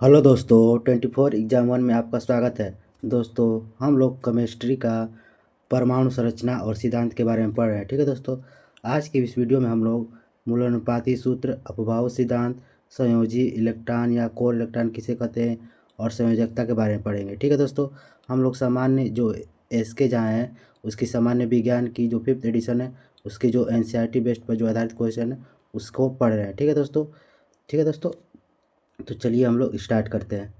Hello दोस्तों, 24 exam one में आपका स्वागत है। दोस्तों, हम लोग केमिस्ट्री का परमाणु संरचना और सिद्धांत के बारे में पढ़ रहे हैं। ठीक है दोस्तों, आज की इस वीडियो में हम लोग मूलानुपाती सूत्र, अपवाह सिद्धांत, संयोजी इलेक्ट्रॉन या कोर इलेक्ट्रॉन किसे कहते हैं और संयोजकता के बारे में पढ़ेंगे। ठीक है दोस्तों, हम लोग सामान्य जो एसके जहाँ हैं उसकी सामान्य विज्ञान की जो 5th एडिशन है उसके जो NCERT बेस्ड पर जो आधारित क्वेश्चन है उसको पढ़ रहे हैं। ठीक है दोस्तों। ठीक है दोस्तों, तो चलिए हम लोग स्टार्ट करते हैं।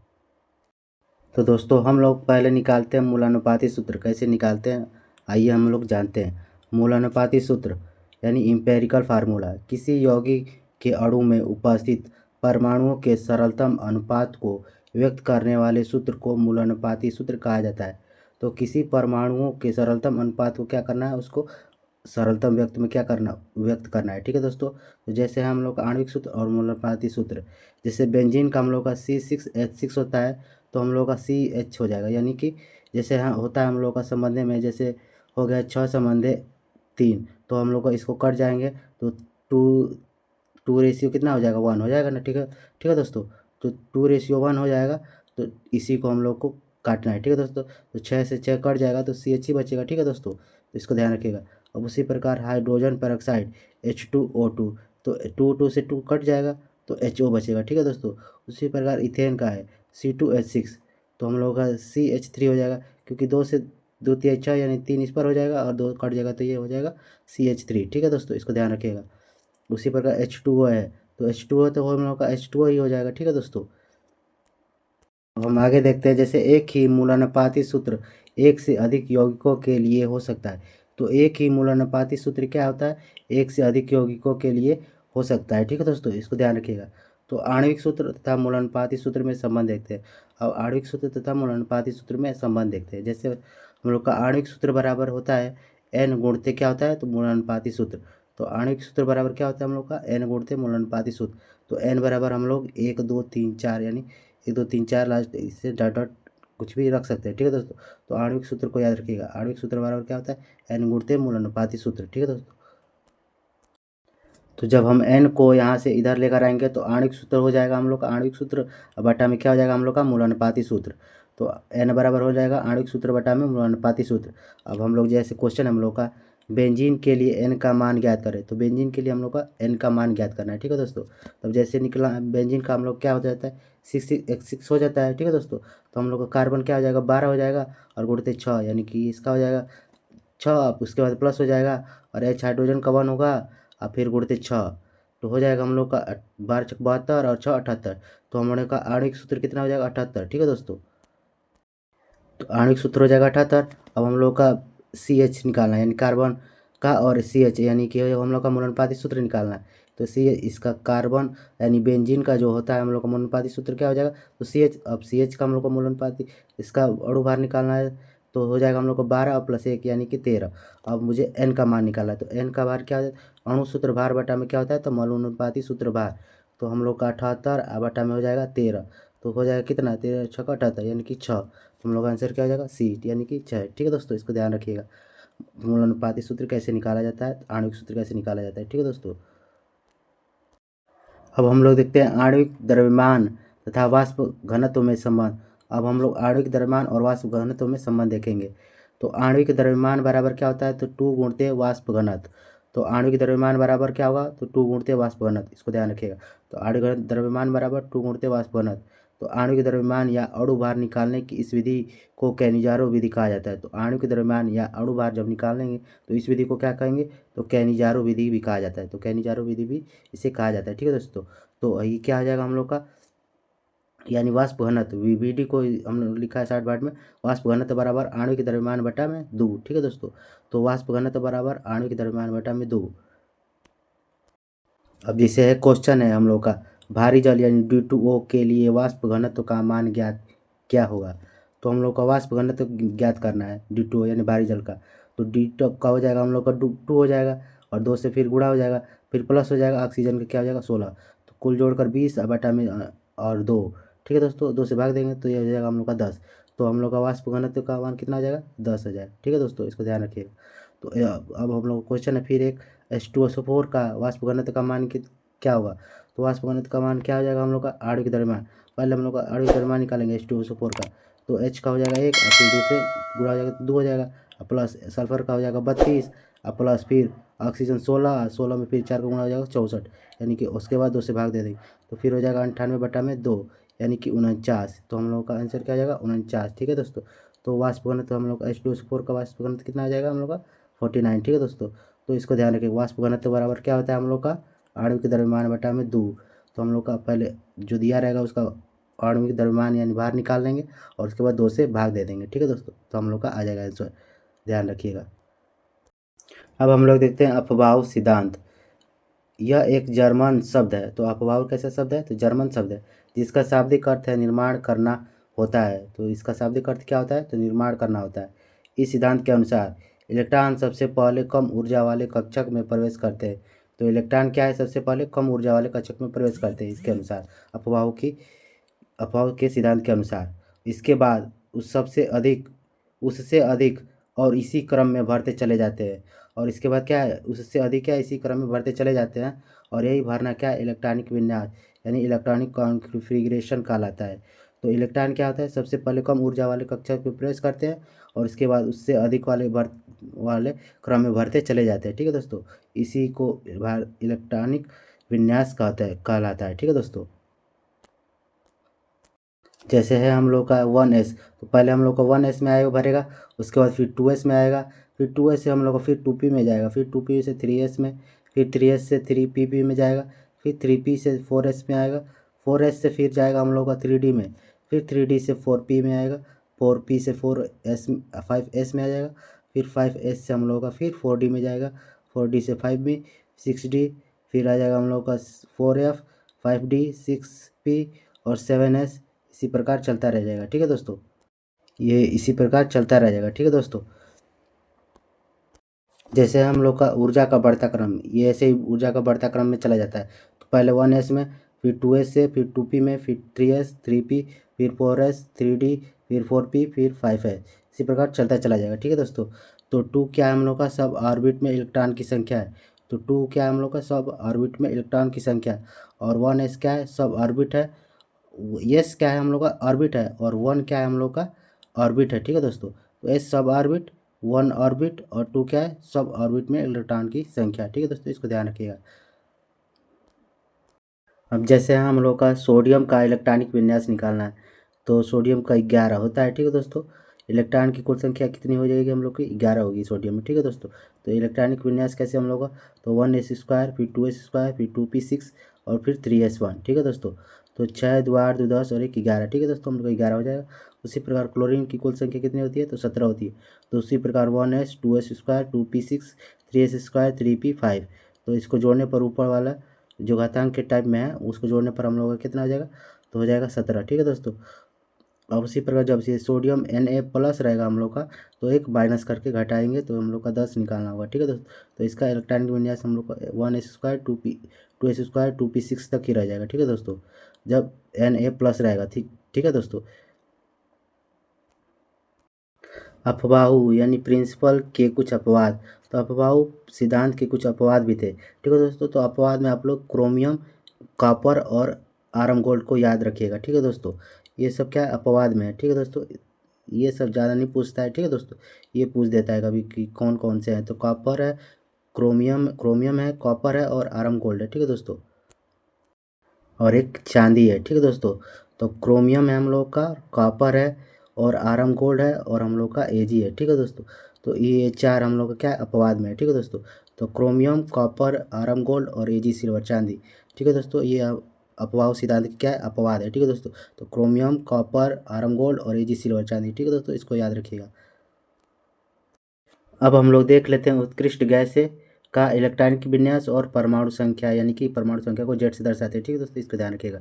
तो दोस्तों, हम लोग पहले निकालते हैं मूलानुपाती सूत्र। कैसे निकालते हैं आइए हम लोग जानते हैं। मूलानुपाती सूत्र यानी इम्पेरिकल फार्मूला किसी यौगिक के अणु में उपस्थित परमाणुओं के सरलतम अनुपात को व्यक्त करने वाले सूत्र को मूलानुपाती सूत्र कहा जाता है। तो किसी परमाणुओं के सरलतम अनुपात को क्या करना है, उसको सरलतम व्यक्त करना है। ठीक है दोस्तों, तो जैसे हम लोग का आणविक सूत्र और मूलानुपाती सूत्र, जैसे बेंजीन का हम लोग का C6H6 होता है तो हम लोग का CH हो जाएगा। यानी कि जैसे यहाँ होता है हम लोग का संबंध में, जैसे हो गया 6 संबंधे 3, तो हम लोग का इसको कट जाएंगे तो टू टू रेशियो कितना हो जाएगा, 1 हो जाएगा ना। ठीक है दोस्तों, तो 2:1 हो जाएगा। तो इसी को हम लोग को काटना है। ठीक है दोस्तों, तो 6 से 6 कट जाएगा तो CH ही बचेगा। ठीक है दोस्तों, तो इसको ध्यान रखिएगा। अब उसी प्रकार हाइड्रोजन पेरोक्साइड H2O2, तो 2 से 2 कट जाएगा तो HO बचेगा। ठीक है दोस्तों, उसी प्रकार इथेन का है C2H6, तो हम लोग का CH3 हो जाएगा, क्योंकि 2 से 2 तिया 6 यानी 3 इस पर हो जाएगा और 2 कट जाएगा तो ये हो जाएगा CH3। ठीक है दोस्तों, इसको ध्यान रखिएगा। उसी प्रकार H2O है तो H2O तो हम लोग का H2O ही हो जाएगा। ठीक है दोस्तों, अब हम आगे देखते हैं। जैसे एक ही मूलानुपाती सूत्र एक से अधिक यौगिकों के लिए हो सकता है। तो एक ही मूलानुपाती सूत्र क्या होता है, एक से अधिक यौगिकों के लिए हो सकता है। ठीक है दोस्तों, इसको ध्यान रखिएगा। तो आणविक सूत्र तथा मूलानुपाती सूत्र में संबंध देखते हैं। अब आणविक सूत्र तथा मूलानुपाती सूत्र में संबंध देखते हैं। जैसे हम लोग का आणविक सूत्र बराबर होता है N गुणते क्या होता है, तो मूलानुपाती सूत्र। तो आणविक सूत्र बराबर क्या होता है हम लोग का, N गुणते मूलानुपाती सूत्र। तो N बराबर हम लोग 1 2 3 4 यानी 1 2 3 4 लास्ट इससे डॉट डॉट कुछ भी रख सकते हैं। ठीक है दोस्तों, तो आणविक सूत्र को याद रखिएगा। आणविक सूत्र बराबर क्या होता है, N गुणते मूलानुपाती सूत्र। ठीक है दोस्तों, तो जब हम N को यहाँ से इधर लेकर आएंगे तो आणविक सूत्र हो जाएगा हम लोग का आणविक सूत्र, बटा में क्या हो जाएगा हम लोग का मूलानुपाती सूत्र। तो N बराबर हो जाएगा आणविक सूत्र बटा में मूलानुपाती सूत्र। अब हम लोग जैसे क्वेश्चन हम लोग का बेंजीन के लिए N का मान ज्ञात करें, तो बेंजीन के लिए हम लोग का N का मान ज्ञात करना है। ठीक है दोस्तों, तब जैसे निकला बेंजीन का हम लोग क्या हो जाता है, 6 हो जाता है। ठीक है दोस्तों, तो हम लोग का कार्बन क्या हो जाएगा, 12 हो जाएगा और गुणते 6 यानी कि इसका हो जाएगा 6, उसके बाद प्लस हो जाएगा और H हाइड्रोजन का 1 होगा और फिर गुणते 6, तो हो जाएगा हम लोग का 12 छक 72 और 6 78। तो हम लोग का आणविक सूत्र कितना हो जाएगा, 78। ठीक है दोस्तों, तो आणविक सूत्र हो जाएगा 78। अब हम लोग का CH निकालना है, यानी कार्बन का, और CH यानी कि हम लोग का मूलानुपाती सूत्र निकालना है। तो CH इसका कार्बन यानी बेंजीन का जो होता है हम लोग का मूलानुपाती सूत्र क्या हो जाएगा, तो CH। अब CH का हम लोग का मूलानुपाती इसका अणु भार निकालना है, तो हो जाएगा हम लोग को 12 + 1 यानी कि 13। अब मुझे N का मान निकालना है, तो N का भार क्या हो जाता है, अणु सूत्र भार बटा में क्या होता है, तो मूलानुपाती सूत्र भार। तो हम लोग का 78 बटा में हो जाएगा 13, तो हो जाएगा कितना, 13 × 6 = 78 यानी कि 6। हम लोग का आंसर क्या हो जाएगा, C यानी कि 6। ठीक है दोस्तों, इसको ध्यान रखिएगा। मूलानुपाती सूत्र कैसे निकाला जाता है, आणविक सूत्र कैसे निकाला जाता है। ठीक है दोस्तों, अब हम लोग देखते हैं आणविक द्रव्यमान तथा वाष्प घनत्व में संबंध। अब हम लोग आणविक द्रव्यमान और वाष्प घनत्व में संबंध देखेंगे। तो आणविक द्रव्यमान बराबर क्या होता है, तो 2 गुणित वाष्प घनत्व। तो आणविक द्रव्यमान बराबर क्या होगा, तो 2 गुणित वाष्प घनत्व, इसको ध्यान रखिएगा। तो आणविक द्रव्यमान बराबर 2 गुणित वाष्प घनत्व। तो आणविक द्रव्यमान या अणु भार निकालने की इस विधि को कैनिजारो विधि कहा जाता है। तो आणविक द्रव्यमान या अणु भार जब निकालेंगे तो इस विधि को क्या कहेंगे, तो कैनिजारो विधि भी कहा जाता है। तो कैनिजारो विधि भी इसे कहा जाता है। ठीक है दोस्तों, तो ये क्या आ जाएगा हम लोग का, यानी वाष्प घनत्व VVD को हम लोग लिखा है शॉर्ट बार्ट में, वाष्प घनत्व बराबर आणविक द्रव्यमान बटा में 2। ठीक है दोस्तों, तो वाष्प घनत्व बराबर आणविक द्रव्यमान बटा में 2। अब जैसे है क्वेश्चन है हम लोग का, भारी जल यानी D2O के लिए वाष्प घनत्व का मान ज्ञात क्या होगा। तो हम लोग का वाष्प घनत्व ज्ञात करना है D2O यानी भारी जल का। तो D2 का हो जाएगा हम लोग का 2 हो जाएगा और 2 से फिर गुणा हो जाएगा, फिर प्लस हो जाएगा, ऑक्सीजन का क्या हो जाएगा 16। तो कुल जोड़कर 20 बटा में और 2। ठीक है दोस्तों, 2 से भाग देंगे तो ये हो जाएगा हम लोग का 10। तो हम लोग का वाष्प घनत्व का मान कितना हो जाएगा, 10 हो जाएगा। ठीक है दोस्तों, इसको ध्यान रखिएगा। तो अब हम लोग क्वेश्चन है फिर एक, H2SO4 का वाष्प घनत्व का मान क्या होगा। तो वाष्प घनत्व का मान क्या हो जाएगा हम लोग का आणविक द्रव्यमान। पहले हम लोग का आणविक द्रव्यमान निकालेंगे H2SO4 का, तो H का हो जाएगा 1 और फिर 2 से गुणा हो जाएगा तो 2 हो जाएगा, और प्लस सल्फर का हो जाएगा 32 और प्लस फिर ऑक्सीजन 16 में फिर 4 का गुणा हो जाएगा 64, यानी कि उसके बाद 2 से भाग दे देंगे तो फिर हो जाएगा 98/2 यानी कि 49। तो हम लोग का आंसर क्या हो जाएगा 49। ठीक है दोस्तों। तो वाष्प घनत्व हम लोग का H2SO4 का वाष्प घनत्व कितना आ जाएगा हम लोग का 49। ठीक है दोस्तों। तो इसको ध्यान रखिए, वाष्प घनत्व बराबर क्या होता है हम लोग का आणविक द्रव्यमान बटा में 2। तो हम लोग का पहले जो दिया रहेगा उसका आणविक द्रव्यमान यानी बाहर निकाल लेंगे और उसके बाद 2 से भाग दे देंगे। ठीक है दोस्तों। तो हम लोग का आ जाएगा आंसर, ध्यान रखिएगा। अब हम लोग देखते हैं अपवाह सिद्धांत। यह एक जर्मन शब्द है। तो अपवाह कैसा शब्द है, तो जर्मन शब्द है जिसका शाब्दिक अर्थ है निर्माण करना होता है। तो इसका शाब्दिक अर्थ क्या होता है, तो निर्माण करना होता है। इस सिद्धांत के अनुसार इलेक्ट्रॉन सबसे पहले कम ऊर्जा वाले कक्षक में प्रवेश करते हैं। तो इलेक्ट्रॉन क्या है, सबसे पहले कम ऊर्जा वाले कक्षक में प्रवेश करते हैं इसके अनुसार, अपवाह के सिद्धांत के अनुसार। इसके बाद उससे अधिक और इसी क्रम में बढ़ते चले जाते हैं। और इसके बाद क्या है, उससे अधिक क्या इसी क्रम में बढ़ते चले जाते हैं। और यही भरना क्या है, इलेक्ट्रॉनिक विन्यास यानी इलेक्ट्रॉनिक कॉन्फ़िगरेशन कहलाता है। तो इलेक्ट्रॉन क्या होता है, सबसे पहले कम ऊर्जा वाले कक्षक में प्रवेश करते हैं और इसके बाद उससे अधिक वाले क्रम में बढ़ते चले जाते हैं। ठीक है दोस्तों। इसी को इलेक्ट्रॉनिक विन्यास कहलाता है। ठीक है दोस्तों। जैसे है हम लोग का 1s, तो पहले हम लोग का 1s में आएगा भरेगा, उसके बाद फिर 2s में आएगा, फिर 2s से हम लोग का फिर 2p में जाएगा, फिर 2p से 3s में, फिर 3s से 3pp में जाएगा, फिर 3p से 4s में आएगा, 4s से फिर जाएगा हम लोग का 3d में, फिर 3d से 4p में आएगा, 4p से 5s में आ जाएगा, फिर 5s से हम लोग का फिर 4d में जाएगा, 4d से 5 में, 6d, फिर आ जाएगा हम लोग का 4f, 5d, 6p और 7s। इसी प्रकार चलता रह जाएगा। ठीक है दोस्तों। ये इसी प्रकार चलता रह जाएगा। ठीक है दोस्तों। जैसे हम लोग का ऊर्जा का बढ़ता क्रम, ये ऐसे ही ऊर्जा का बढ़ता क्रम में चला जाता है। तो पहले 1s में, फिर 2s से, फिर 2p में, फिर 3s, 3p, फिर 4s, 3d, फिर 4p, फिर 5s। इसी प्रकार चलता चला जाएगा। ठीक है दोस्तों। तो 2 क्या है हम लोग का सब ऑर्बिट में इलेक्ट्रॉन की संख्या है। तो 2 क्या है हम लोग का सब ऑर्बिट में इलेक्ट्रॉन की संख्या है। और 1s क्या है, सब ऑर्बिट है। एस क्या है हम लोग का ऑर्बिट है और 1 क्या है हम लोग का ऑर्बिट है। ठीक है दोस्तों। तो एस सब ऑर्बिट, 1 ऑर्बिट और 2 क्या है, सब ऑर्बिट में इलेक्ट्रॉन की संख्या। ठीक है दोस्तों, इसको ध्यान रखिएगा। अब जैसे हम लोग का सोडियम का इलेक्ट्रॉनिक विन्यास निकालना है। तो सोडियम का 11 होता है। ठीक है दोस्तों। इलेक्ट्रॉन की कुल संख्या कितनी हो जाएगी हम लोग की, 11 होगी सोडियम में। ठीक है दोस्तों। तो इलेक्ट्रॉनिक विन्यास कैसे हम लोग का, तो 1s², फिर 2s², फिर 2p6 और फिर 3s1। ठीक है दोस्तों। तो 6 2 8 2 10 और 1 11। ठीक है दोस्तों, हम लोग का 11 हो जाएगा। उसी प्रकार क्लोरीन की कुल संख्या कितनी होती है, तो 17 होती है। तो उसी प्रकार 1s 2s², 2p6, 3s², 3p5। तो इसको जोड़ने पर ऊपर वाला जो घातांक के टाइप में है उसको जोड़ने पर हम लोग का कितना हो जाएगा, तो हो जाएगा 17। ठीक है दोस्तों। अब उसी प्रकार जब ये सोडियम Na+ रहेगा हम लोग का, तो एक माइनस करके घटाएंगे तो हम लोग का 10 निकालना होगा। ठीक है दोस्तों। तो इसका इलेक्ट्रॉनिक विन्यास हम लोग का 1s², 2s², 2p6 तक ही रह जाएगा। ठीक है दोस्तों, जब Na+ रहेगा। ठीक है दोस्तों। अफवाह यानी प्रिंसिपल के कुछ अपवाद। तो अफवाह सिद्धांत के कुछ अपवाद भी थे। ठीक है दोस्तों। तो अपवाद में आप लोग क्रोमियम, कॉपर और आयरन गोल्ड को याद रखिएगा। ठीक है दोस्तों। ये सब क्या है, अपवाद में है। ठीक है दोस्तों। ये सब ज़्यादा नहीं पूछता है। ठीक है दोस्तों। ये पूछ देता है कभी कि कौन कौन से हैं। तो कॉपर है, क्रोमियम है, कॉपर है और आयरन गोल्ड है। ठीक है दोस्तों। और एक चांदी है। ठीक है दोस्तों। तो क्रोमियम है हम लोग का, कॉपर है और आयरन गोल्ड है और हम लोग का एजी है। ठीक है दोस्तों। तो ये 4 हम लोग का क्या है, अपवाद में है। ठीक है दोस्तों। तो क्रोमियम, कॉपर, आयरन गोल्ड और एजी सिल्वर चांदी। ठीक है दोस्तों। ये अपवाह सिद्धांत की क्या है, अपवाद है। ठीक है दोस्तों। तो क्रोमियम, कॉपर, आयरन गोल्ड और एजी सिल्वर चांदी। ठीक है दोस्तों, इसको याद रखिएगा। अब हम लोग देख लेते हैं उत्कृष्ट गैस का इलेक्ट्रॉनिक विन्यास और परमाणु संख्या, यानी कि परमाणु संख्या को जेड से दर्शाते हैं। ठीक है दोस्तों, इसको ध्यान रखिएगा।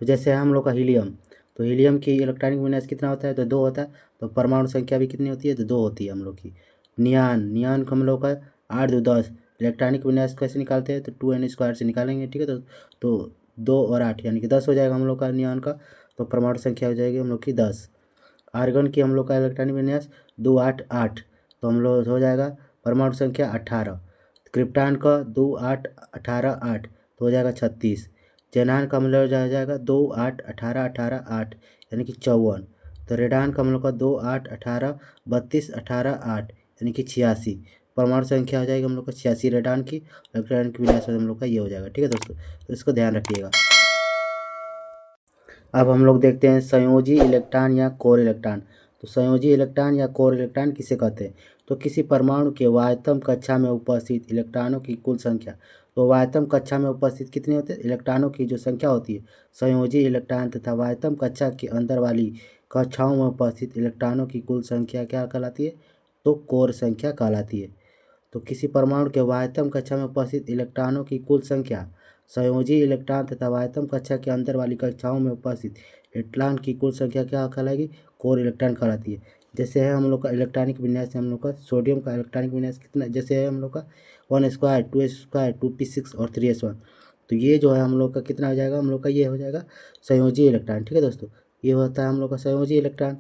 तो जैसे है हम लोग का हीलियम। तो हीलियम की इलेक्ट्रॉनिक विन्यास कितना होता है, तो 2 होता है। तो परमाणु संख्या भी कितनी होती है, तो 2 होती है हम लोग की। नियान को हम लोग का 8 2 10। इलेक्ट्रॉनिक विन्यास कैसे निकालते हैं, तो 2n² से निकालेंगे। ठीक है। तो 2 और 8 यानी कि 10 हो जाएगा हम लोग का नियान का। तो परमाणु संख्या हो जाएगी हम लोग की 10। आर्गन की हम लोग का इलेक्ट्रॉनिक विन्यास 2 8 8। तो हम लोग हो जाएगा परमाणु संख्या 18। क्रिप्टॉन का 2 8 18 8 तो हो जाएगा 36। ज़ेनान का मतलब हो जाएगा 2 8 18 18 8 यानी कि 54। तो रेडान का मतलब होगा 2 8 18 32 18 8 यानी कि 86। परमाणु संख्या हो जाएगी हम लोग का 86 रेडान की। इलेक्ट्रॉन की विन्यास हम लोग का ये हो जाएगा। ठीक है दोस्तों, तो इसको ध्यान रखिएगा। अब हम लोग देखते हैं संयोजी इलेक्ट्रॉन या कोर इलेक्ट्रॉन। तो संयोजी इलेक्ट्रॉन या कोर इलेक्ट्रॉन किसे कहते हैं? तो किसी परमाणु के वाह्यतम कक्षा में उपस्थित इलेक्ट्रॉनों की कुल संख्या। तो वाह्यतम कक्षा में उपस्थित कितने होते हैं? इलेक्ट्रॉनों की जो संख्या होती है संयोजी इलेक्ट्रॉन तथा वाह्यतम कक्षा के अंदर वाली कक्षाओं में उपस्थित इलेक्ट्रॉनों की कुल संख्या क्या कहलाती है? तो कोर संख्या कहलाती है। तो किसी परमाणु के वाह्यतम कक्षा में उपस्थित इलेक्ट्रॉनों की कुल संख्या संयोजी इलेक्ट्रॉन तथा वाह्यतम कक्षा के अंदर वाली कक्षाओं में उपस्थित इलेक्ट्रॉन की कुल संख्या क्या कहलाएगी? कोर इलेक्ट्रॉन कहलाती है। जैसे है हम लोग का इलेक्ट्रॉनिक विन्यास, हम लोग का सोडियम का इलेक्ट्रॉनिक विन्यास कितना, जैसे है हम लोग का 1 स्क्वायर 2 स्क्वायर 2p6 और 3s1। तो ये जो है हम लोग का कितना हो जाएगा? हम लोग का ये हो जाएगा संयोजी इलेक्ट्रॉन। ठीक है दोस्तों, ये होता है हम लोग का संयोजी इलेक्ट्रॉन।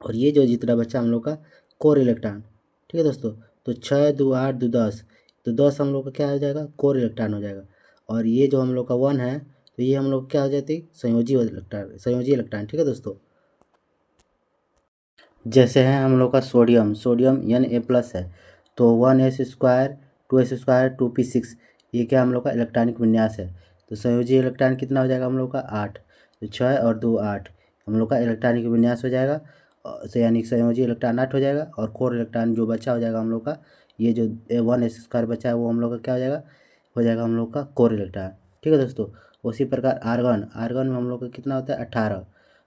और ये जो जितना बच्चा हम लोग का कोर इलेक्ट्रॉन। ठीक है दोस्तों, तो 6 2 8 2 10, तो 10 हम लोग का क्या हो जाएगा? कोर इलेक्ट्रॉन हो जाएगा। और ये जो हम लोग का 1 है, तो ये हम लोग क्या हो जाती? संयोजी इलेक्ट्रॉन, संयोजी इलेक्ट्रॉन। ठीक है दोस्तों, जैसे है हम लोग का सोडियम, सोडियम Na+ है, तो 1s square 2s square 2p6, ये क्या हम लोग का इलेक्ट्रॉनिक विन्यास है। तो संयोजी इलेक्ट्रॉन कितना हो जाएगा हम लोग का? 8। तो 6 और 2 8 हम लोग का इलेक्ट्रॉनिक विन्यास हो जाएगा। तो यानी संयोजी इलेक्ट्रॉन 8 हो जाएगा। और कोर इलेक्ट्रॉन जो बचा हो जाएगा हम लोग का, ये जो 1s स्क्वायर बचा है वो हम लोग का क्या हो जाएगा? हो जाएगा हम लोग का कोर इलेक्ट्रॉन। ठीक है दोस्तों, उसी प्रकार आर्गन, आर्गन में हम लोग का कितना होता है? 18।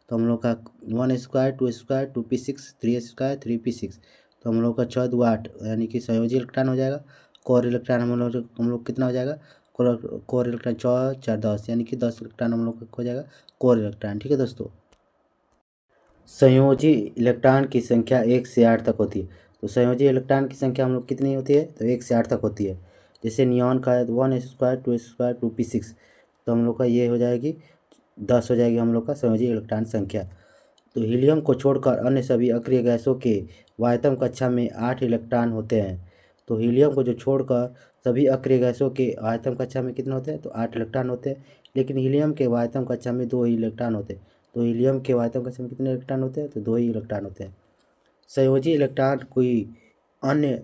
तो हम लोग का 1 square 2 square 2p6 3 square 3p6, तो हम लोग का 6 2 8 यानी कि संयोजी इलेक्ट्रॉन हो जाएगा। कोर इलेक्ट्रॉन हम लोग कितना हो जाएगा? कोर इलेक्ट्रॉन 4 4 10 यानी कि 10 इलेक्ट्रॉन हम लोग का हो जाएगा कोर इलेक्ट्रॉन। ठीक है दोस्तों, संयोजी इलेक्ट्रॉन की संख्या 1 से 8 तक होती है। तो संयोजी इलेक्ट्रॉन की संख्या हम लोग कितनी होती है? तो 1 से 8 तक होती है। जैसे नियॉन का है 1 स्क्वायर 2 स्क्वायर 2p6, तो हम लोग का ये हो जाएगी 10 हो जाएगी हम लोग का संयोजी इलेक्ट्रॉन संख्या। तो हीलियम को छोड़कर अन्य सभी अक्रिय गैसों के वाह्यतम कक्षा में 8 इलेक्ट्रॉन होते हैं। तो हीलियम को जो छोड़कर सभी अक्रिय गैसों के वाह्यतम कक्षा में कितने होते हैं? तो 8 इलेक्ट्रॉन होते हैं। लेकिन हीलियम के वाह्यतम कक्षा में 2 ही इलेक्ट्रॉन होते हैं। तो हीलियम के वाह्यतम कक्षा में कितने इलेक्ट्रॉन होते हैं? तो 2 ही इलेक्ट्रॉन होते हैं। संयोजी इलेक्ट्रॉन कोई अन्य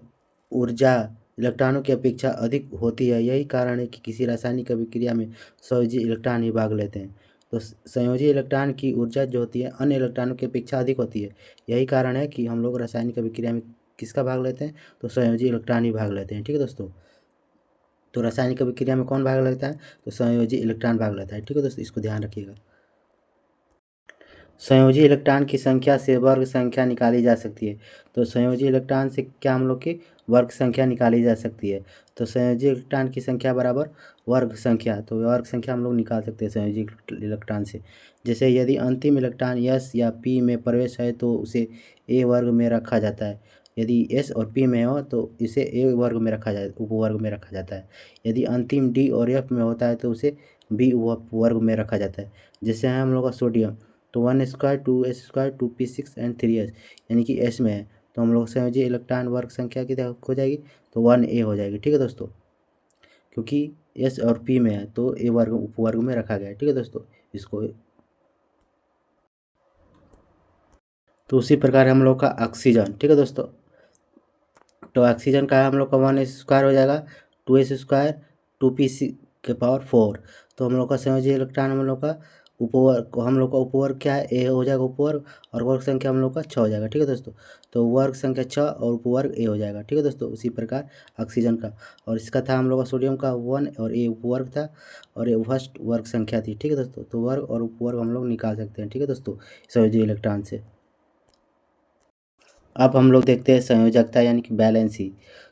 ऊर्जा इलेक्ट्रॉनों की अपेक्षा अधिक होती है। यही कारण है कि किसी रासायनिक अभिक्रिया में संयोजी इलेक्ट्रॉन ही भाग लेते हैं। तो संयोजी इलेक्ट्रॉन की ऊर्जा जो होती है अन्य इलेक्ट्रॉनों की अपेक्षा अधिक होती है। यही कारण है कि हम लोग रासायनिक अभिक्रिया में किसका भाग लेते हैं? तो संयोजी इलेक्ट्रॉन ही भाग लेते हैं। ठीक है दोस्तों, तो रासायनिक अभिक्रिया में कौन भाग लेता है? तो संयोजी इलेक्ट्रॉन भाग लेता है। ठीक है दोस्तों, इसको ध्यान रखिएगा। संयोजी इलेक्ट्रॉन की संख्या से वर्ग संख्या निकाली जा सकती है। तो संयोजी इलेक्ट्रॉन से क्या हम लोग की वर्ग संख्या निकाली जा सकती है? तो संयोजी इलेक्ट्रॉन की संख्या बराबर वर्ग संख्या, तो वर्ग संख्या हम लोग निकाल सकते हैं संयोजी इलेक्ट्रॉन से। जैसे यदि अंतिम इलेक्ट्रॉन S या P में प्रवेश है तो उसे A वर्ग में रखा जाता है। यदि S और P में हो तो इसे A वर्ग में रखा जाए, उपवर्ग में रखा जाता है। यदि अंतिम D और F में होता है तो उसे B उपवर्ग में रखा जाता है। जैसे है हम लोग का सोडियम, तो 1 square 2s square 2p6 and 3s यानी कि S में है, तो हम लोग संयोजी इलेक्ट्रॉन वर्ग संख्या कितनी हो जाएगी? तो 1a हो जाएगी। ठीक है दोस्तों, क्योंकि S और P में है तो A वर्ग उपवर्ग में रखा गया है। ठीक है दोस्तों, इसको तो उसी प्रकार हम लोग का ऑक्सीजन। ठीक है दोस्तों, तो ऑक्सीजन का हम लोग का 1 स्क्वायर हो जाएगा 2s स्क्वायर 2p⁴, तो हम लोग का संयोजी इलेक्ट्रॉन हम लोग का उपवर्ग क्या है? ए हो जाएगा उपवर्ग, और वर्ग संख्या हम लोग का 6 हो जाएगा। ठीक है दोस्तों, तो वर्ग संख्या 6 और उपवर्ग ए हो जाएगा। ठीक है दोस्तों, उसी प्रकार ऑक्सीजन का, और इसका था हम लोग का सोडियम का 1 और ए उपवर्ग था, और ये फर्स्ट वर्ग संख्या थी। ठीक है दोस्तों, तो वर्ग और उपवर्ग हम लोग निकाल सकते हैं। ठीक है दोस्तों, संयोजी इलेक्ट्रॉन से। अब हम लोग देखते हैं संयोजकता यानी कि बैलेंसी।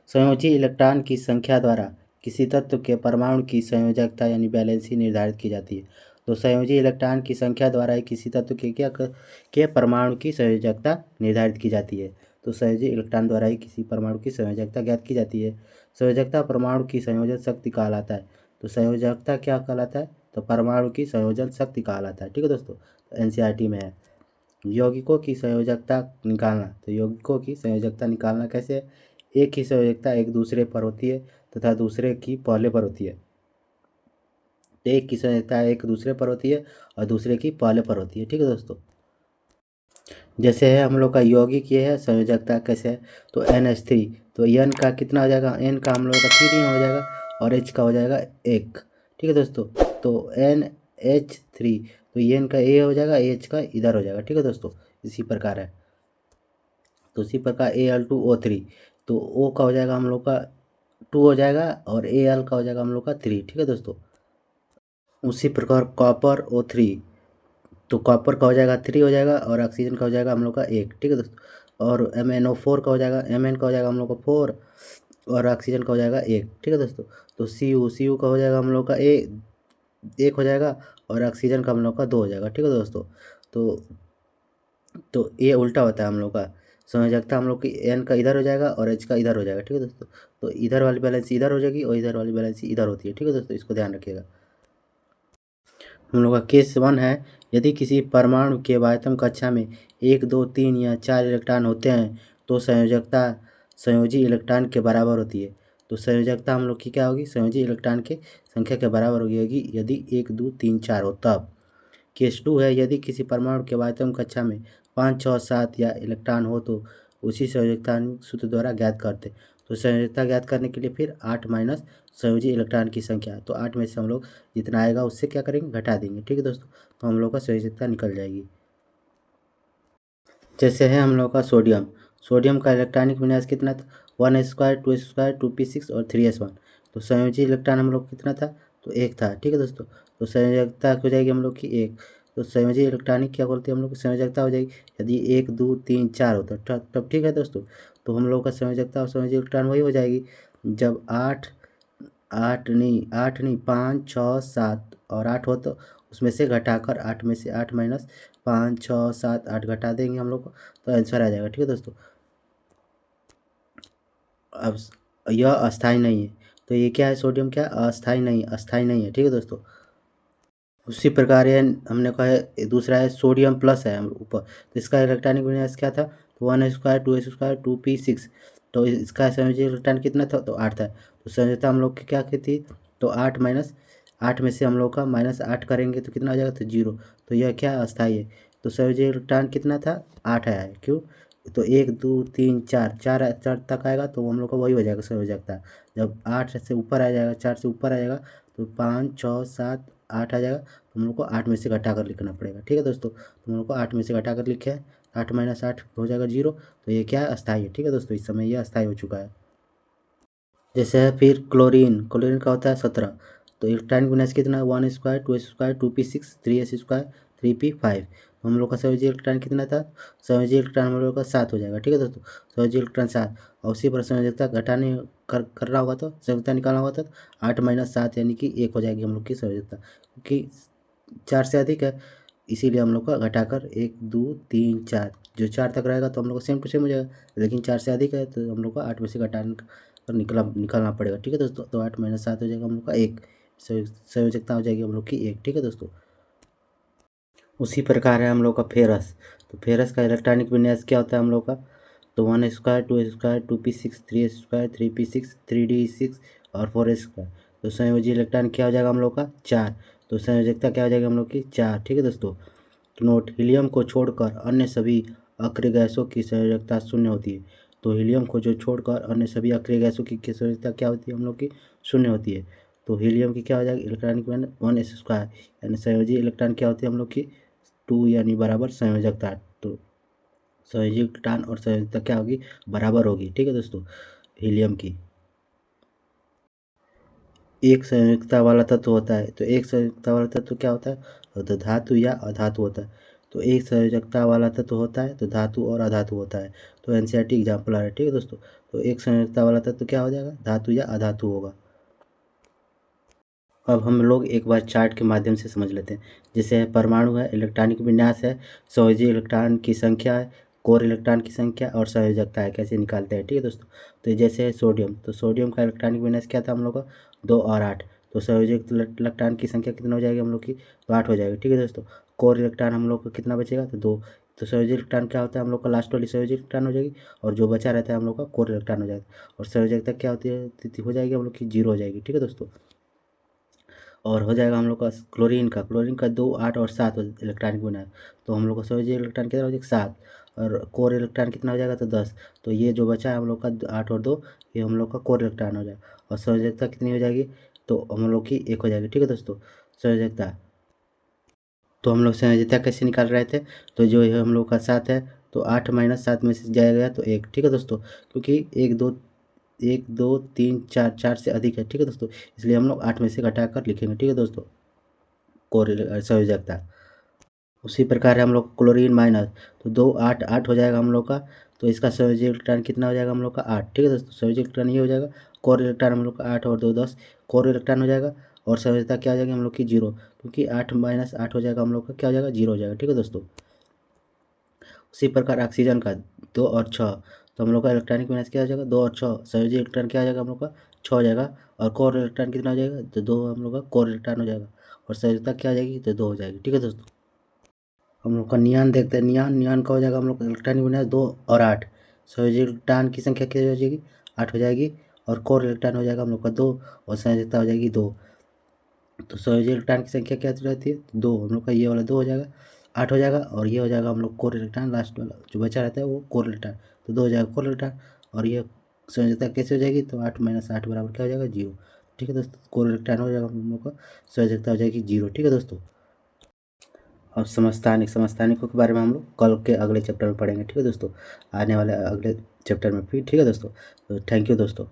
संयोजी इलेक्ट्रॉन की संख्या द्वारा किसी तत्व के परमाणु की संयोजकता यानी बैलेंसी निर्धारित की जाती है। तो संयोजी इलेक्ट्रॉन की संख्या द्वारा ही किसी तत्व के परमाणु की संयोजकता निर्धारित की जाती है। तो संयोजी इलेक्ट्रॉन द्वारा ही किसी परमाणु की संयोजकता ज्ञात की जाती है। संयोजकता परमाणु की संयोजन शक्ति कहलाता है। तो संयोजकता क्या कहलाता है? तो परमाणु की संयोजन शक्ति कहलाता है। ठीक है दोस्तों, तो NCERT में है। यौगिकों की संयोजकता निकालना, तो यौगिकों की संयोजकता निकालना कैसे है? एक की संयोजकता एक दूसरे पर होती है तथा दूसरे की पहले पर होती है। तो एक की संयोजकता एक दूसरे पर होती है और दूसरे की पहले पर होती है। ठीक है दोस्तों, जैसे है हम लोग का यौगिक ये है, संयोजकता कैसे है, तो NH3, तो N का कितना हो जाएगा, N का हम लोग का 3 हो जाएगा और H का हो जाएगा 1। ठीक है दोस्तों, तो NH3, तो N का A हो जाएगा, H का इधर हो जाएगा। ठीक है दोस्तों, इसी प्रकार है। तो इसी प्रकार Al2O3, तो O का हो जाएगा हम लोग का 2 हो जाएगा और Al का हो जाएगा हम लोग का 3। ठीक है दोस्तों, उसी प्रकार कॉपर O3, तो कॉपर का हो जाएगा 3 हो जाएगा और ऑक्सीजन का हो जाएगा हम लोग का 1। ठीक है दोस्तों, और MnO4 का हो जाएगा, Mn का हो जाएगा हम लोग का 4 और ऑक्सीजन का हो जाएगा 1। ठीक है दोस्तों, तो Cu का हो जाएगा हम लोग का 1 हो जाएगा और ऑक्सीजन का हम लोग का 2 हो जाएगा। ठीक है दोस्तों, तो ये उल्टा होता है हम लोग का, संयोजकता हम लोग की N का इधर हो जाएगा और H का इधर हो जाएगा। ठीक है दोस्तों, तो इधर वाली बैलेंस इधर हो जाएगी और इधर वाली बैलेंस इधर होती है। ठीक है दोस्तों, इसको ध्यान रखिएगा। हम लोग का केस 1 है, यदि किसी परमाणु के वायतम कक्षा में 1, 2, 3 या 4 इलेक्ट्रॉन होते हैं तो संयोजकता संयोजी इलेक्ट्रॉन के बराबर होती है। तो संयोजकता हम लोग की क्या होगी, संयोजी इलेक्ट्रॉन के संख्या के बराबर होगी यदि 1, 2, 3, 4 हो तब। केस 2 है, यदि किसी परमाणु के वायतम कक्षा में 5, 6, 7 या इलेक्ट्रॉन हो तो उसी संयोजकता सूत्र द्वारा ज्ञात करते। तो संयोजकता ज्ञात करने के लिए फिर 8 माइनस संयोजी इलेक्ट्रॉन की संख्या, तो 8 में से हम लोग जितना आएगा उससे क्या करेंगे, घटा देंगे। ठीक है दोस्तों, तो हम लोग का संयोजकता निकल जाएगी। जैसे है हम लोग का सोडियम, सोडियम का इलेक्ट्रॉनिक विन्यास कितना था, 1s², 2s², 2p6 और 3s1। तो संयोजी इलेक्ट्रॉन हम लोग कितना था, तो 1 था। ठीक है दोस्तों, तो संयोजकता हो जाएगी हम लोग की 1। तो संयोजी इलेक्ट्रॉनिक क्या बोलते हैं हम लोग की संयोजकता हो जाएगी, यदि 1, 2, 3, 4 होता है तब। ठीक है दोस्तों, तो हम लोग का संयोजकता और संयोजी इलेक्ट्रॉन वही हो जाएगी जब 8 नहीं 5, 6, 7 और 8 हो तो उसमें से घटाकर 8 में से 8 माइनस 5, 6, 7, 8 घटा देंगे हम लोग को, तो आंसर आ जाएगा। ठीक है दोस्तों, अब यह अस्थाई नहीं है, तो ये क्या है, सोडियम क्या अस्थाई नहीं है। ठीक है दोस्तों, उसी प्रकार ये हमने कहा है दूसरा है सोडियम प्लस है हम ऊपर, तो इसका इलेक्ट्रॉनिक विन्यास क्या था, तो 1s², 2s², 2p6। तो इसका संयोजी इलेक्ट्रॉन कितना था, तो 8 था। तो संयोजकता हम लोग की क्या की थी, तो 8 माइनस 8 में से हम लोग का -8 करेंगे तो कितना आ जाएगा, तो 0। तो यह क्या अस्थाई है, तो संयोजी इलेक्ट्रॉन कितना था, 8 आया है। क्यों, तो 1, 2, 3, 4 4 तक आएगा तो हम लोग का वही हो जाएगा संयोजकता। जब 8 से ऊपर आ जाएगा, 4 से ऊपर आ जाएगा तो 5, 6, 7, 8 आ जाएगा, तो हम लोग को 8 में से घटा कर लिखना पड़ेगा। ठीक है दोस्तों, तो हम लोग को 8 में से घटा कर लिखे है, 8 माइनस 8 हो जाएगा 0। तो ये क्या है, अस्थाई है। ठीक है दोस्तों, इस समय ये अस्थाई हो चुका है। जैसे है फिर क्लोरीन, क्लोरीन का होता है 17। तो इलेक्ट्रॉनिक विन्यास कितना है, 1s², 2s², 2p6, 3s², 3p5। तो हम लोग का संयोजी इलेक्ट्रॉन कितना था, संयोजी इलेक्ट्रॉन हम लोग का 7 हो जाएगा। ठीक है दोस्तों, संयोजी इलेक्ट्रॉन 7, और उसी पर संयोजकता घटाने करना होगा तो संयोजकता निकालना होगा तो 8 माइनस 7 यानी कि 1 हो जाएगी हम लोग की संयोजकता, क्योंकि 4 से अधिक है, इसीलिए हम लोग का घटाकर 1, 2, 3, 4, जो 4 तक रहेगा तो हम लोग को सेम टू सेम हो जाएगा, लेकिन 4 से अधिक है तो हम लोग को 8 में से घटाने और निकालना पड़ेगा। ठीक है दोस्तों, तो 8 माइनस 7 हो जाएगा हम लोग का 1, संयोजकता हो जाएगी हम लोग की 1। ठीक है दोस्तों, उसी प्रकार है हम लोग का फेरस, तो फेरस का इलेक्ट्रॉनिक विन्यास क्या होता है हम लोग का, तो 1s², 2s², 2p6, 3s², 3p6, 3d6 और 4s²। तो संयोजी इलेक्ट्रॉन क्या हो जाएगा हम लोग का 4, तो संयोजकता क्या हो जाएगी हम लोग की 4। ठीक है दोस्तों, तो नोट, हीलियम को छोड़कर अन्य सभी अक्रिय गैसों की संयोजकता 0 होती है। तो हीलियम को जो छोड़कर अन्य सभी अक्रिय गैसों की संयोजकता क्या होती है हम लोग की, 0 होती है। तो हीलियम की क्या हो जाएगी इलेक्ट्रॉनिक 1s², यानी संयोजी इलेक्ट्रॉन क्या होती है हम लोग की 2, यानी बराबर संयोजकता। तो संयोजी इलेक्ट्रॉन और संयोजकता क्या होगी, बराबर होगी। ठीक है दोस्तों, हीलियम की एक संयोजकता वाला तत्व होता है, तो एक संयोजकता वाला तत्व क्या होता है, तो धातु या अधातु होता है। तो एक संयोजकता वाला तत्व होता है तो धातु और अधातु होता है। तो एनसीईआरटी एग्जाम्पल आ रहा है। ठीक है दोस्तों, तो एक संयोजकता वाला तत्व क्या हो जाएगा, धातु या अधातु होगा। अब हम लोग एक बार चार्ट के माध्यम से समझ लेते हैं। जैसे परमाणु है, इलेक्ट्रॉनिक विन्यास है, संयोजी इलेक्ट्रॉन की संख्या है, कोर इलेक्ट्रॉन की संख्या और संयोजकता है, कैसे निकालते हैं। ठीक है दोस्तों, तो जैसे है सोडियम, तो सोडियम का इलेक्ट्रॉनिक विन्यास क्या था हम लोग का, 2 और 8। तो संयोजक इलेक्ट्रॉन की संख्या कितना हो जाएगी हम लोग की, तो 8 हो जाएगी। ठीक है दोस्तों, कोर इलेक्ट्रॉन हम लोग को कितना बचेगा, तो 2। तो संयोजी इलेक्ट्रॉन क्या होता है हम लोग का, लास्ट वाली संयोजी इलेक्ट्रॉन हो जाएगी और जो बचा रहता है हम लोग का कोर इलेक्ट्रॉन हो जाएगा, और संयोजकता क्या होती है, हो जाएगी हम लोग की 0 हो जाएगी। ठीक है दोस्तों, और हो जाएगा हम लोग का क्लोरीन का 2, 8 और 7 इलेक्ट्रॉनिक बनाए, तो हम लोग का सोल्यूट इलेक्ट्रॉन कितना हो जाएगा 7, और कोर इलेक्ट्रॉन कितना हो जाएगा तो 10। तो ये जो बचा है हम लोग का 8 और 2, ये हम लोग का कोर इलेक्ट्रॉन हो जाएगा, और संयोजकता कितनी हो जाएगी तो हम लोग की 1 हो जाएगी। ठीक है दोस्तों, संयोजकता, तो हम लोग संयोजकता कैसे निकाल रहे थे, तो जो है हम लोग का 7 है, तो 8 - 7 में से जाया गया तो 1। ठीक है दोस्तों, क्योंकि 1 2 3 4 से अधिक है। ठीक है दोस्तों, इसलिए हम लोग 8 में से घटा कर लिखेंगे। ठीक है दोस्तों, संयोजकता। उसी प्रकार है हम लोग क्लोरीन माइनस, तो 2 8 8 हो जाएगा हम लोग का, तो इसका संयोजक इलेक्ट्रॉन कितना हो जाएगा हम लोग का 8। ठीक है दोस्तों, संयोजक इलेक्ट्रॉन ये हो जाएगा, कोर इलेक्ट्रॉन हम लोग का 8 और 2 10, कोर इलेक्ट्रॉन हो जाएगा, और संयोजकता क्या हो जाएगी हम लोग की 0, क्योंकि 8 - 8 हो जाएगा हम लोग का क्या हो जाएगा 0 हो जाएगा। ठीक है दोस्तों, उसी प्रकार ऑक्सीजन का 2 और 6, तो हम लोग का इलेक्ट्रॉनिक बैलेंस क्या हो जाएगा 2 और 6, संयोजक इलेक्ट्रॉन क्या हो जाएगा हम लोग का 6 हो जाएगा, और कोर इलेक्ट्रॉन कितना हो जाएगा तो 2 हम लोग का कोर इलेक्ट्रॉन हो जाएगा, और संयोजकता क्या हो जाएगी तो 2 हो जाएगी। ठीक है दोस्तों, हम लोग का नियान देखते हैं, नियान का हो जाएगा हम लोग का इलेक्ट्रॉनिक विन्यास 2 और 8, संयोजक इलेक्ट्रॉन की संख्या क्या हो जाएगी 8 हो जाएगी, और कोर इलेक्ट्रॉन हो जाएगा हम लोग का 2, और संयोजकता हो जाएगी 2। तो संयोजक इलेक्ट्रॉन की संख्या क्या रहती है 2, हम लोग का ये वाला 2 हो जाएगा, 8 हो जाएगा, और ये हो जाएगा हम लोग कोर इलेक्ट्रॉन, लास्ट वाला जो बचा रहता है वो कोर इलेक्ट्रॉन, तो 2 हो जाएगा कोर इलेक्ट्रॉन, और ये संयोजकता कैसे हो जाएगी तो 8 - 8 बराबर क्या हो जाएगा 0। ठीक है दोस्तों, कोर इलेक्ट्रॉन हो जाएगा हम लोग का, संयोजकता हो जाएगी 0। ठीक है दोस्तों, अब समस्थानिकों के बारे में हम लोग कल के अगले चैप्टर में पढ़ेंगे। ठीक है दोस्तों, आने वाले अगले चैप्टर में फिर। ठीक है दोस्तों, तो थैंक यू दोस्तों।